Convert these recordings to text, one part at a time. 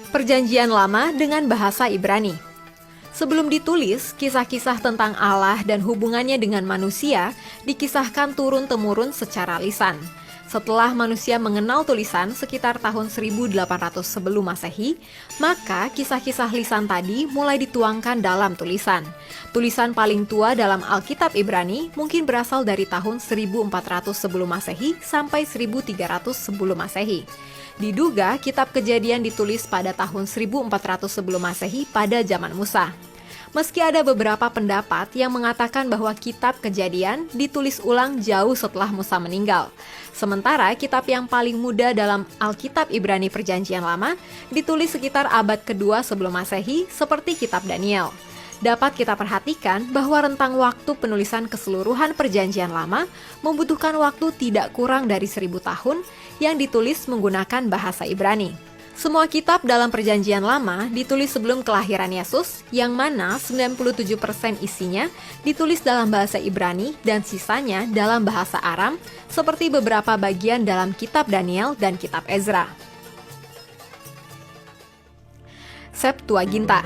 Perjanjian Lama dengan bahasa Ibrani. Sebelum ditulis, kisah-kisah tentang Allah dan hubungannya dengan manusia dikisahkan turun-temurun secara lisan. Setelah manusia mengenal tulisan sekitar tahun 1800 sebelum Masehi, maka kisah-kisah lisan tadi mulai dituangkan dalam tulisan. Tulisan paling tua dalam Alkitab Ibrani mungkin berasal dari tahun 1400 sebelum Masehi sampai 1300 sebelum Masehi. Diduga kitab Kejadian ditulis pada tahun 1400 sebelum Masehi pada zaman Musa. Meski ada beberapa pendapat yang mengatakan bahwa kitab Kejadian ditulis ulang jauh setelah Musa meninggal. Sementara kitab yang paling muda dalam Alkitab Ibrani Perjanjian Lama ditulis sekitar abad kedua sebelum Masehi seperti kitab Daniel. Dapat kita perhatikan bahwa rentang waktu penulisan keseluruhan Perjanjian Lama membutuhkan waktu tidak kurang dari 1000 tahun yang ditulis menggunakan bahasa Ibrani. Semua kitab dalam Perjanjian Lama ditulis sebelum kelahiran Yesus, yang mana 97% isinya ditulis dalam bahasa Ibrani dan sisanya dalam bahasa Aram, seperti beberapa bagian dalam kitab Daniel dan kitab Ezra. Septuaginta.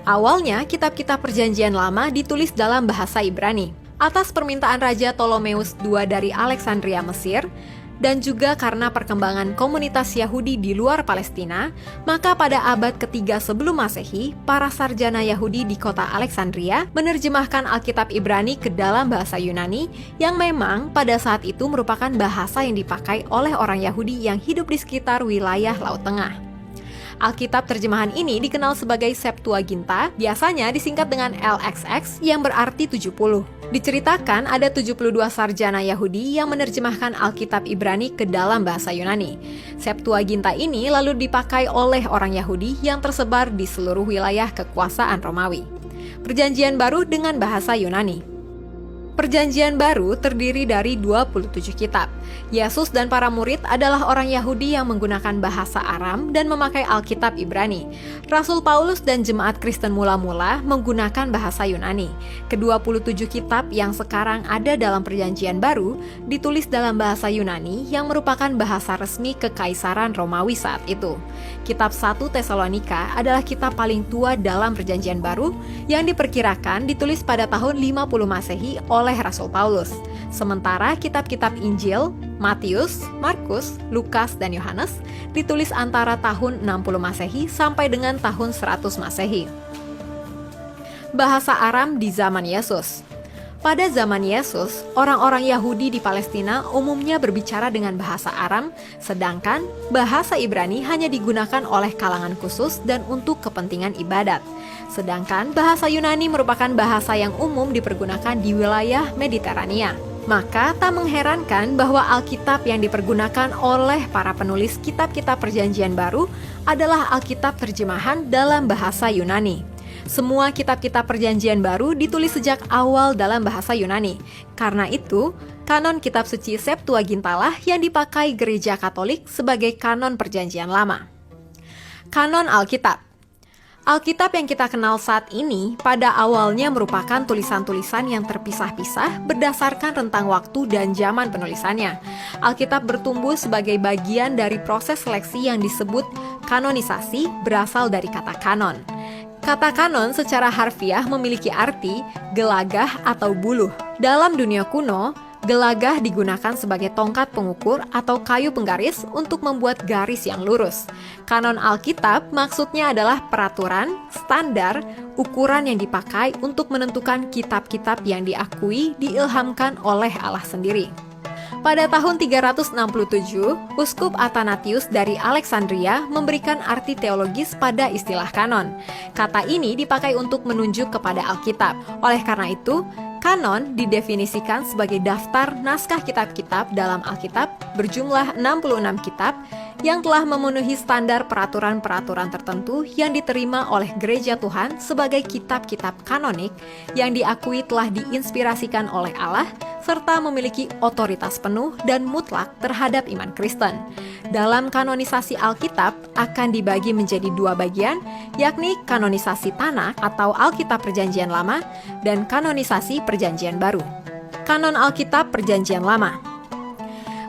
Awalnya, kitab-kitab Perjanjian Lama ditulis dalam bahasa Ibrani. Atas permintaan Raja Ptolemeus II dari Alexandria, Mesir, dan juga karena perkembangan komunitas Yahudi di luar Palestina, maka pada abad ketiga sebelum Masehi, para sarjana Yahudi di kota Alexandria menerjemahkan Alkitab Ibrani ke dalam bahasa Yunani, yang memang pada saat itu merupakan bahasa yang dipakai oleh orang Yahudi yang hidup di sekitar wilayah Laut Tengah. Alkitab terjemahan ini dikenal sebagai Septuaginta, biasanya disingkat dengan LXX yang berarti 70. Diceritakan ada 72 sarjana Yahudi yang menerjemahkan Alkitab Ibrani ke dalam bahasa Yunani. Septuaginta ini lalu dipakai oleh orang Yahudi yang tersebar di seluruh wilayah kekuasaan Romawi. Perjanjian Baru dengan bahasa Yunani. Perjanjian Baru terdiri dari 27 kitab. Yesus dan para murid adalah orang Yahudi yang menggunakan bahasa Aram dan memakai Alkitab Ibrani. Rasul Paulus dan jemaat Kristen mula-mula menggunakan bahasa Yunani. Ke-27 kitab yang sekarang ada dalam Perjanjian Baru ditulis dalam bahasa Yunani yang merupakan bahasa resmi Kekaisaran Romawi saat itu. Kitab 1 Tesalonika adalah kitab paling tua dalam Perjanjian Baru yang diperkirakan ditulis pada tahun 50 Masehi oleh Rasul Paulus. Sementara kitab-kitab Injil, Matius, Markus, Lukas, dan Yohanes ditulis antara tahun 60 Masehi sampai dengan tahun 100 Masehi. Bahasa Aram di zaman Yesus. Pada zaman Yesus, orang-orang Yahudi di Palestina umumnya berbicara dengan bahasa Aram, sedangkan bahasa Ibrani hanya digunakan oleh kalangan khusus dan untuk kepentingan ibadat. Sedangkan bahasa Yunani merupakan bahasa yang umum dipergunakan di wilayah Mediterania. Maka tak mengherankan bahwa Alkitab yang dipergunakan oleh para penulis kitab-kitab Perjanjian Baru adalah Alkitab terjemahan dalam bahasa Yunani. Semua kitab-kitab Perjanjian Baru ditulis sejak awal dalam bahasa Yunani. Karena itu, kanon kitab suci Septuaginta lah yang dipakai Gereja Katolik sebagai kanon Perjanjian Lama. Kanon Alkitab. Alkitab yang kita kenal saat ini pada awalnya merupakan tulisan-tulisan yang terpisah-pisah berdasarkan rentang waktu dan zaman penulisannya. Alkitab bertumbuh sebagai bagian dari proses seleksi yang disebut kanonisasi, berasal dari kata kanon. Kata kanon secara harfiah memiliki arti gelagah atau buluh. Dalam dunia kuno, gelagah digunakan sebagai tongkat pengukur atau kayu penggaris untuk membuat garis yang lurus. Kanon Alkitab maksudnya adalah peraturan, standar, ukuran yang dipakai untuk menentukan kitab-kitab yang diakui diilhamkan oleh Allah sendiri. Pada tahun 367, Uskup Athanasius dari Alexandria memberikan arti teologis pada istilah kanon. Kata ini dipakai untuk menunjuk kepada Alkitab. Oleh karena itu, kanon didefinisikan sebagai daftar naskah kitab-kitab dalam Alkitab berjumlah 66 kitab yang telah memenuhi standar peraturan-peraturan tertentu yang diterima oleh Gereja Tuhan sebagai kitab-kitab kanonik yang diakui telah diinspirasikan oleh Allah serta memiliki otoritas penuh dan mutlak terhadap iman Kristen. Dalam kanonisasi Alkitab akan dibagi menjadi dua bagian, yakni kanonisasi Tanakh atau Alkitab Perjanjian Lama dan kanonisasi Perjanjian Baru. Kanon Alkitab Perjanjian Lama.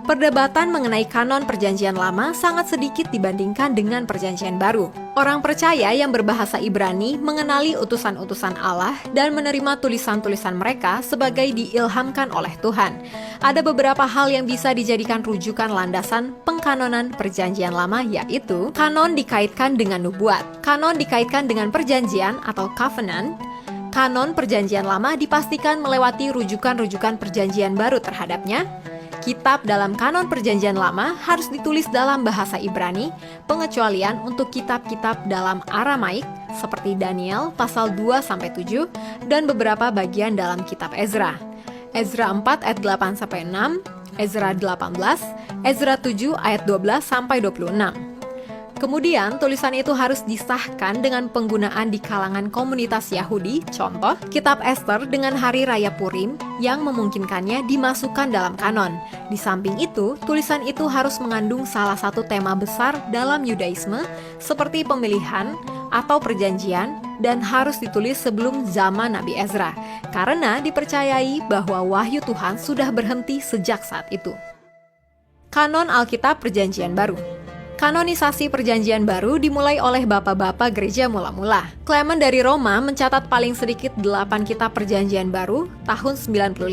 Perdebatan mengenai kanon Perjanjian Lama sangat sedikit dibandingkan dengan Perjanjian Baru. Orang percaya yang berbahasa Ibrani mengenali utusan-utusan Allah dan menerima tulisan-tulisan mereka sebagai diilhamkan oleh Tuhan. Ada beberapa hal yang bisa dijadikan rujukan landasan pengkanonan Perjanjian Lama, yaitu kanon dikaitkan dengan nubuat, kanon dikaitkan dengan perjanjian atau covenant. Kanon Perjanjian Lama dipastikan melewati rujukan-rujukan Perjanjian Baru terhadapnya. Kitab dalam kanon Perjanjian Lama harus ditulis dalam bahasa Ibrani, pengecualian untuk kitab-kitab dalam Aramaik seperti Daniel pasal 2-7 dan beberapa bagian dalam kitab Ezra. Ezra 4 ayat 8-6, Ezra 18, Ezra 7 ayat 12-26. Kemudian, tulisan itu harus disahkan dengan penggunaan di kalangan komunitas Yahudi, contoh, Kitab Ester dengan Hari Raya Purim yang memungkinkannya dimasukkan dalam kanon. Di samping itu, tulisan itu harus mengandung salah satu tema besar dalam Yudaisme, seperti pemilihan atau perjanjian, dan harus ditulis sebelum zaman Nabi Ezra, karena dipercayai bahwa wahyu Tuhan sudah berhenti sejak saat itu. Kanon Alkitab Perjanjian Baru. Kanonisasi Perjanjian Baru dimulai oleh bapak-bapak gereja mula-mula. Clement dari Roma mencatat paling sedikit 8 kitab Perjanjian Baru tahun 95.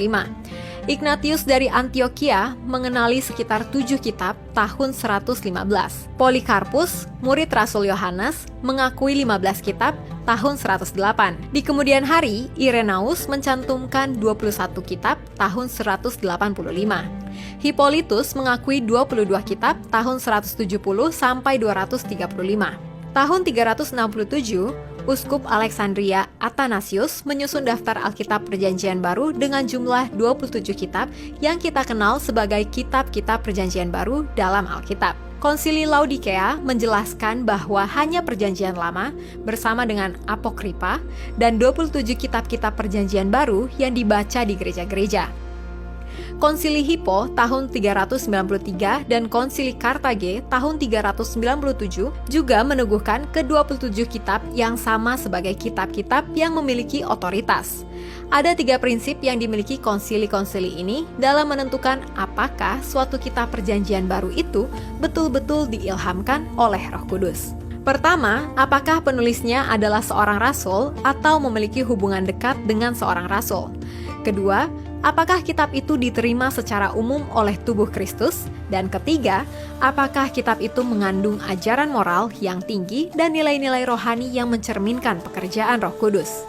Ignatius dari Antioquia mengenali sekitar 7 kitab tahun 115. Polikarpus, murid Rasul Yohanes, mengakui 15 kitab tahun 108. Di kemudian hari, Irenaeus mencantumkan 21 kitab tahun 185. Hippolytus mengakui 22 kitab tahun 170 sampai 235. Tahun 367, Uskup Alexandria Athanasius menyusun daftar Alkitab Perjanjian Baru dengan jumlah 27 kitab yang kita kenal sebagai kitab-kitab Perjanjian Baru dalam Alkitab. Konsili Laodikea menjelaskan bahwa hanya Perjanjian Lama bersama dengan Apokripa dan 27 kitab-kitab Perjanjian Baru yang dibaca di gereja-gereja. Konsili Hippo tahun 393 dan Konsili Kartage tahun 397 juga meneguhkan ke-27 kitab yang sama sebagai kitab-kitab yang memiliki otoritas. Ada 3 prinsip yang dimiliki konsili-konsili ini dalam menentukan apakah suatu kitab Perjanjian Baru itu betul-betul diilhamkan oleh Roh Kudus. Pertama, apakah penulisnya adalah seorang rasul atau memiliki hubungan dekat dengan seorang rasul? Kedua, apakah kitab itu diterima secara umum oleh tubuh Kristus? Dan ketiga, apakah kitab itu mengandung ajaran moral yang tinggi dan nilai-nilai rohani yang mencerminkan pekerjaan Roh Kudus?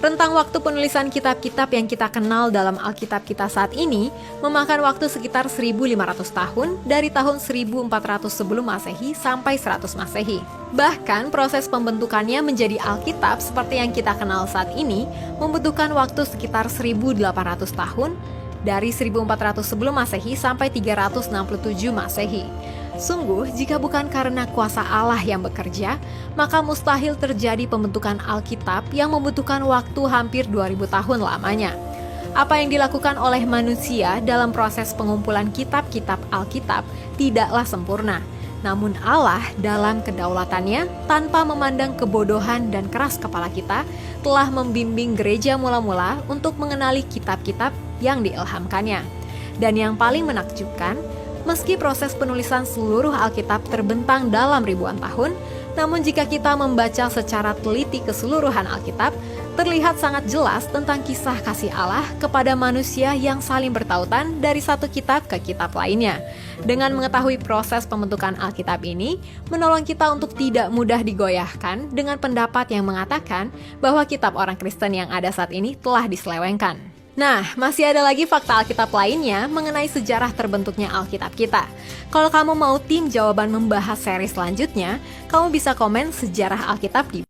Rentang waktu penulisan kitab-kitab yang kita kenal dalam Alkitab kita saat ini memakan waktu sekitar 1.500 tahun dari tahun 1.400 sebelum Masehi sampai 100 Masehi. Bahkan proses pembentukannya menjadi Alkitab seperti yang kita kenal saat ini membutuhkan waktu sekitar 1.800 tahun dari 1.400 sebelum Masehi sampai 367 Masehi. Sungguh, jika bukan karena kuasa Allah yang bekerja, maka mustahil terjadi pembentukan Alkitab yang membutuhkan waktu hampir 2000 tahun lamanya. Apa yang dilakukan oleh manusia dalam proses pengumpulan kitab-kitab Alkitab tidaklah sempurna. Namun Allah dalam kedaulatannya, tanpa memandang kebodohan dan keras kepala kita, telah membimbing gereja mula-mula untuk mengenali kitab-kitab yang diilhamkannya. Dan yang paling menakjubkan, meski proses penulisan seluruh Alkitab terbentang dalam ribuan tahun, namun jika kita membaca secara teliti keseluruhan Alkitab, terlihat sangat jelas tentang kisah kasih Allah kepada manusia yang saling bertautan dari satu kitab ke kitab lainnya. Dengan mengetahui proses pembentukan Alkitab ini, menolong kita untuk tidak mudah digoyahkan dengan pendapat yang mengatakan bahwa kitab orang Kristen yang ada saat ini telah diselewengkan. Nah, masih ada lagi fakta Alkitab lainnya mengenai sejarah terbentuknya Alkitab kita. Kalau kamu mau tim jawaban membahas seri selanjutnya, kamu bisa komen sejarah Alkitab di